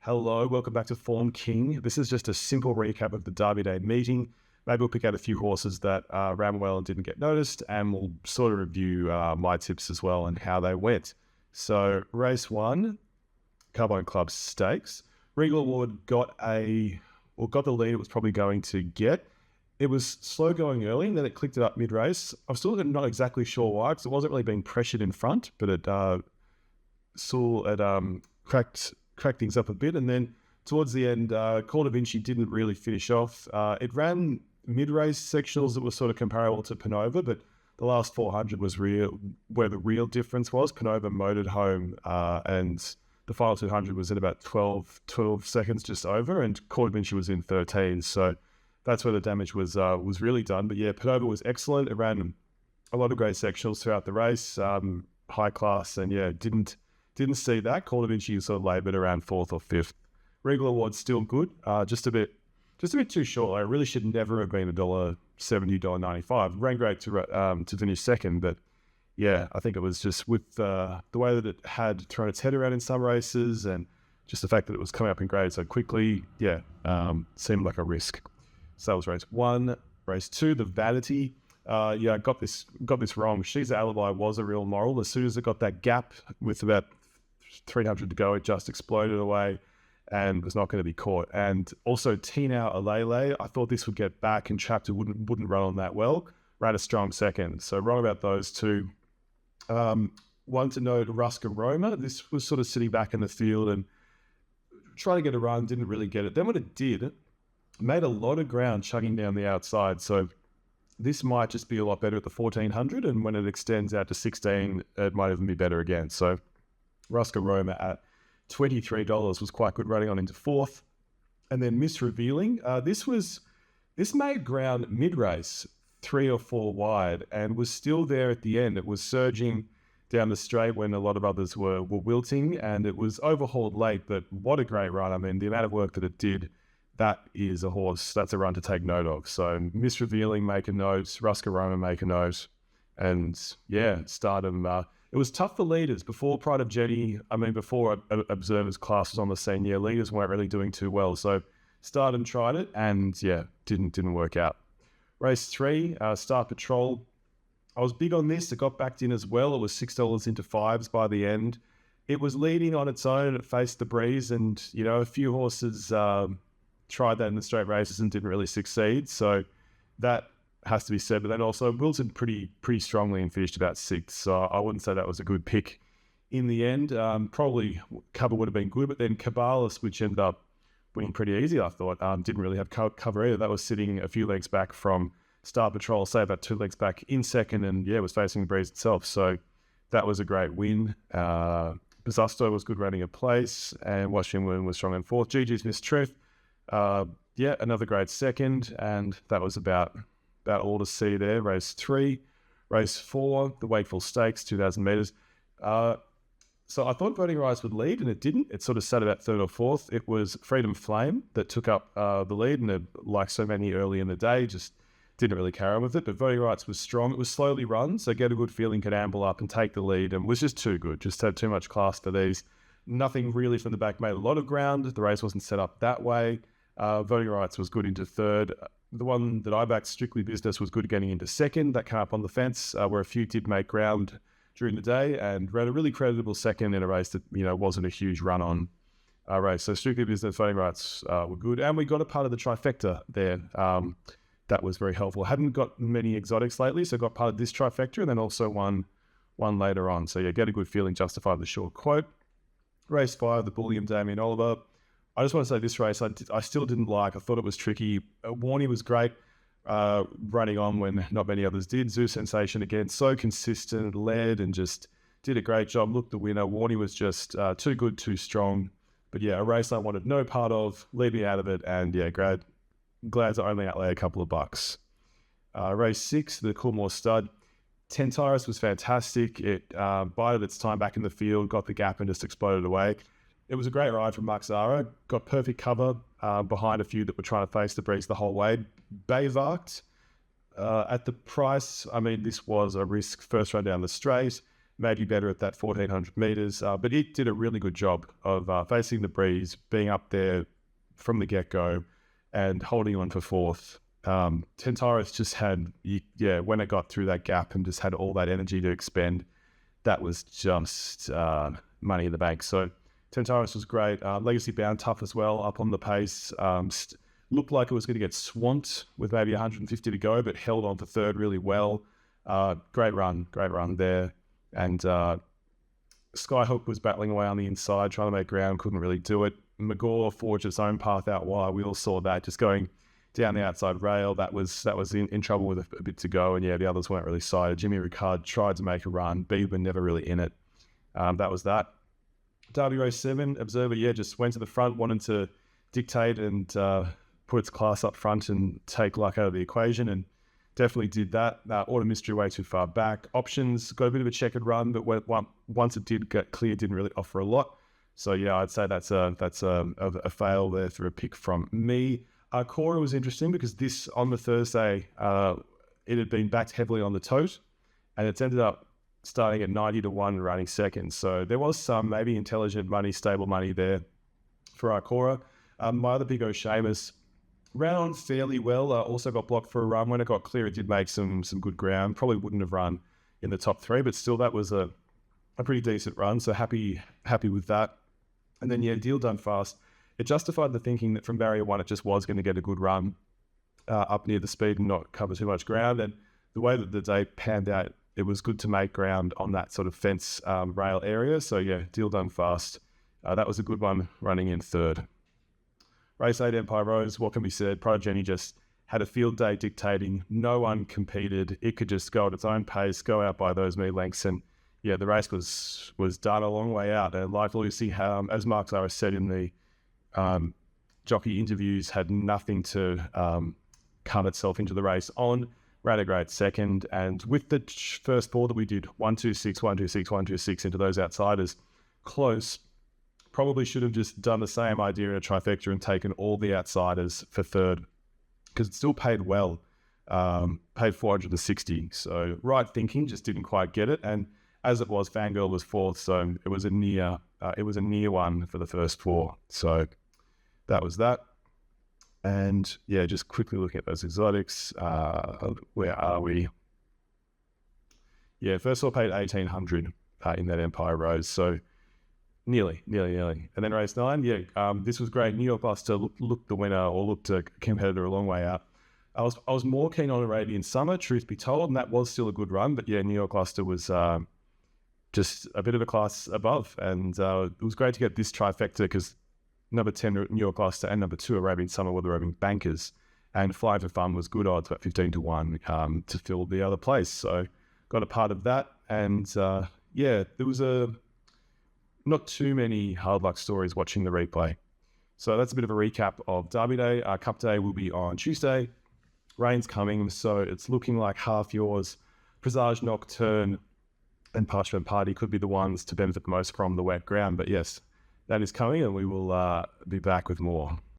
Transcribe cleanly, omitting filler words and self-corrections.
Hello, welcome back to Form King. This is just a simple recap of the Derby Day meeting. Maybe we'll pick out a few horses that ran well and didn't get noticed, and we'll sort of review my tips as well and how they went. So, race 1, Carbone Club Stakes. Regal Award got the lead it was probably going to get. It was slow going early, and then it clicked it up mid-race. I'm still not exactly sure why, because it wasn't really being pressured in front, but it cracked things up a bit. And then towards the end, Call Da Vinci didn't really finish off. It ran mid-race sectionals that were sort of comparable to Panova, but the last 400 was where the real difference was. Panova motored home, and the final 200 was in about 12 seconds just over, and Call Da Vinci was in 13. So that's where the damage was really done. But yeah, Panova was excellent. It ran a lot of great sectionals throughout the race, high class, and yeah, didn't see that. Call Da Vinci sort of laboured around 4th or 5th. Regal Award still good, just a bit too short. It really should never have been $1.70, $1.95. Ran great to finish second, but yeah, I think it was just with the way that it had thrown its head around in some races, and just the fact that it was coming up in grade so quickly, seemed like a risk. So that was race 1. Race 2, the Vanity. I got this wrong. She's Alibi was a real moral. As soon as it got that gap with about 300 to go, it just exploded away and was not going to be caught. And also Tina Alele, I thought this would get back, and trapped it wouldn't run on that well. Ran a strong second. So wrong about those two. One to note, Ruska Roma. This was sort of sitting back in the field and trying to get a run, didn't really get it. Then when it did, it made a lot of ground chugging down the outside. So this might just be a lot better at the 1400, and when it extends out to 16, it might even be better again. So Ruska Roma at $23 was quite good, running on into 4th. And then Miss Revealing. This made ground mid-race, 3 or 4 wide, and was still there at the end. It was surging down the straight when a lot of others were wilting, and it was overhauled late, but what a great run. I mean, the amount of work that it did, that is a horse, that's a run to take note of. So Miss Revealing, make a note. Ruska Roma, make a note. And yeah, Stardom, it was tough for leaders. Before Pride of Jenny, before Observer's class was on the scene, leaders weren't really doing too well. So Stardom tried it, and yeah, didn't work out. Race 3, Star Patrol. I was big on this. It got backed in as well. It was $6 into 5s by the end. It was leading on its own. It faced the breeze, and a few horses tried that in the straight races and didn't really succeed. So that has to be said. But then also wilted pretty strongly and finished about 6th. So I wouldn't say that was a good pick in the end. Probably cover would have been good, but then Cabalas, which ended up winning pretty easy, I thought, didn't really have cover either. That was sitting a few legs back from Star Patrol, say about 2 legs back in second, and yeah, was facing the breeze itself. So that was a great win. Besusto was good running a place, and Washington was strong in 4th. Gigi's Miss Truth. Another great second, and that was about all to see there. Race 3. Race 4, the Wakeful Stakes, 2,000 metres. So I thought Voting Rights would lead, and it didn't. It sort of sat about 3rd or 4th. It was Freedom Flame that took up the lead, and like so many early in the day, just didn't really carry on with it. But Voting Rights was strong. It was slowly run, so Get a Good Feeling could amble up and take the lead, and was just too good. Just had too much class for these. Nothing really from the back made a lot of ground. The race wasn't set up that way. Voting Rights was good into 3rd. The one that I backed, Strictly Business, was good getting into 2nd. That came up on the fence, where a few did make ground during the day, and ran a really creditable 2nd in a race that wasn't a huge run on race. So Strictly Business, Voting Rights were good, and we got a part of the trifecta there. That was very helpful. Hadn't got many exotics lately, so got part of this trifecta, and then also one later on. So yeah, Get a Good Feeling justified the short quote. Race 5, the Bullion Damien Oliver. I just want to say this race I still didn't like. I thought it was tricky. Warney was great, running on when not many others did. Zoo Sensation again, so consistent, led and just did a great job. Looked the winner. Warney was just too good, too strong. But yeah, a race I wanted no part of. Leave me out of it. And yeah, glad to only outlay a couple of bucks. Race 6, the Coolmore Stud. Tentaris was fantastic. It bided its time back in the field, got the gap and just exploded away. It was a great ride from Mark Zara. Got perfect cover behind a few that were trying to face the breeze the whole way. Bayvarked at the price. This was a risk first run down the straight. maybe better at that 1400 meters. But it did a really good job of facing the breeze, being up there from the get-go and holding on for fourth. Tentaris just had, when it got through that gap and just had all that energy to expend, that was just money in the bank. So Tentaris was great. Legacy Bound tough as well, up on the pace. Looked like it was going to get swamped with maybe 150 to go, but held on for third really well. Great run there. And Skyhook was battling away on the inside, trying to make ground, couldn't really do it. Magor forged its own path out wide. We all saw that, just going down the outside rail. That was in trouble with a bit to go, and the others weren't really sighted. Jimmy Ricard tried to make a run. Biedman never really in it. That was that. Derby Race 7, Observer, just went to the front, wanted to dictate and put its class up front and take luck out of the equation, and definitely did that. Auto Mystery way too far back. Options got a bit of a checkered run, but once it did get clear, didn't really offer a lot. So I'd say that's a fail there through a pick from me. Cora was interesting because this on the Thursday, it had been backed heavily on the tote, and it's ended up starting at 90 to 1 running second. So there was some maybe intelligent money, stable money there for Cora. My other big Seamus ran on fairly well. Also got blocked for a run. When it got clear, it did make some good ground. Probably wouldn't have run in the top 3, but still that was a pretty decent run. So happy with that. And then Deal Done Fast. It justified the thinking that from barrier 1, it just was going to get a good run up near the speed and not cover too much ground. And the way that the day panned out, it was good to make ground on that sort of fence rail area. So Deal Done Fast. That was a good one running in third. Race 8, Empire Rose, what can be said? Progeny just had a field day dictating. No one competed. It could just go at its own pace, go out by those many lengths. And the race was done a long way out. And like Lucy, as Mark Zahra said in the jockey interviews, had nothing to cut itself into the race on. Ran a great second. And with the first 4 that we did, 126, 126, 126 into those outsiders, close. Probably should have just done the same idea in a trifecta and taken all the outsiders for third, because it still paid well, paid 460. So right thinking, just didn't quite get it. And as it was, Fangirl was fourth, so it was a near one for the first 4. So that was that. And just quickly looking at those exotics. Where are we? First of all, paid 1,800 in that Empire Rose. So Nearly. And then race 9, this was great. New York Buster looked the winner, or looked a competitor a long way out. I was more keen on Arabian Summer, truth be told, and that was still a good run. But New York Buster was just a bit of a class above. And it was great to get this trifecta because number 10, New York Buster, and number 2, Arabian Summer, were the roving bankers. And Flying for Fun was good odds, about 15 to 1 to fill the other place. So got a part of that. And there was not too many hard luck stories watching the replay. So that's a bit of a recap of Derby Day. Cup Day will be on Tuesday. Rain's coming, so it's looking like half yours. Presage, Nocturne, and Parchment Party could be the ones to benefit the most from the wet ground. But yes, that is coming, and we will be back with more.